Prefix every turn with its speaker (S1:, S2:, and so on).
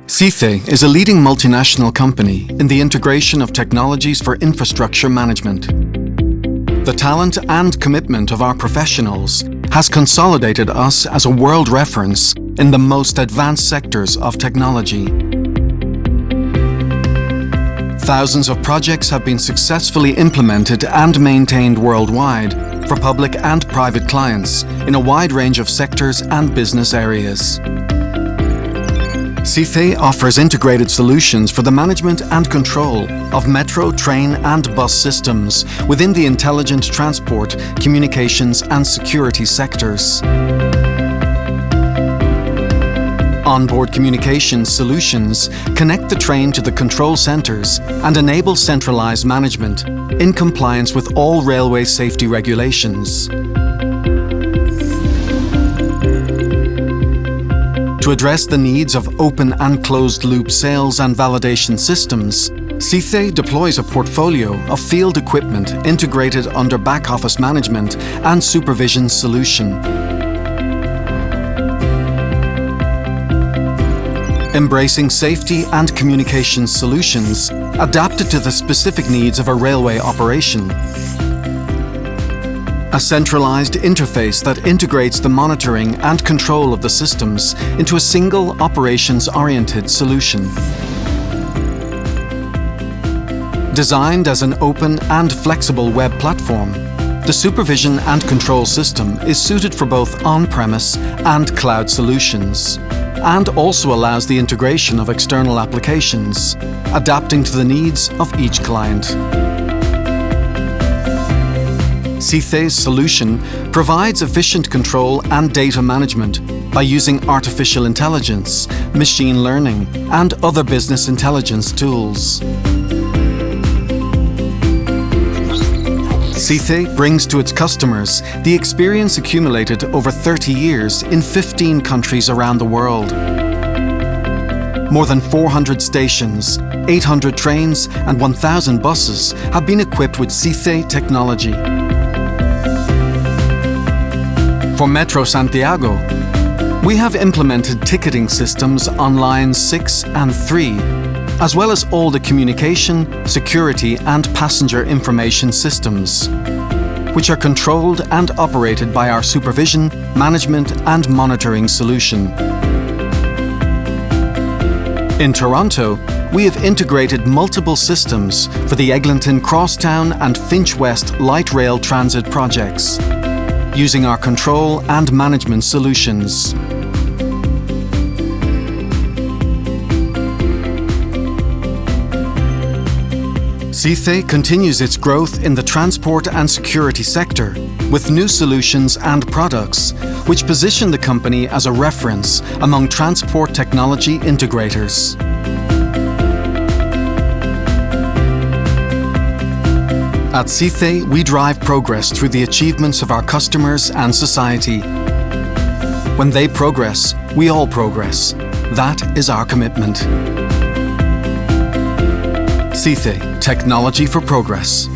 S1: SICE is a leading multinational company in the integration of technologies for infrastructure management. The talent and commitment of our professionals has consolidated us as a world reference in the most advanced sectors of technology. Thousands of projects have been successfully implemented and maintained worldwide for public and private clients in a wide range of sectors and business areas. SICE offers integrated solutions for the management and control of metro, train and bus systems within the intelligent transport, communications and security sectors. Onboard communications solutions connect the train to the control centres and enable centralised management in compliance with all railway safety regulations. To address the needs of open and closed-loop sales and validation systems, SICE deploys a portfolio of field equipment integrated under back-office management and supervision solution. Embracing safety and communications solutions adapted to the specific needs of a railway operation. A centralized interface that integrates the monitoring and control of the systems into a single operations-oriented solution. Designed as an open and flexible web platform, the supervision and control system is suited for both on-premise and cloud solutions, and also allows the integration of external applications, adapting to the needs of each client. SICE's solution provides efficient control and data management by using artificial intelligence, machine learning, and other business intelligence tools. SICE brings to its customers the experience accumulated over 30 years in 15 countries around the world. More than 400 stations, 800 trains, and 1,000 buses have been equipped with SICE technology. For Metro Santiago, we have implemented ticketing systems on lines 6 and 3, as well as all the communication, security and passenger information systems, which are controlled and operated by our supervision, management and monitoring solution. In Toronto, we have integrated multiple systems for the Eglinton Crosstown and Finch West light rail transit projects, using our control and management solutions. SICE continues its growth in the transport and security sector with new solutions and products, which position the company as a reference among transport technology integrators. At SICE, we drive progress through the achievements of our customers and society. When they progress, we all progress. That is our commitment. SICE, Technology for Progress.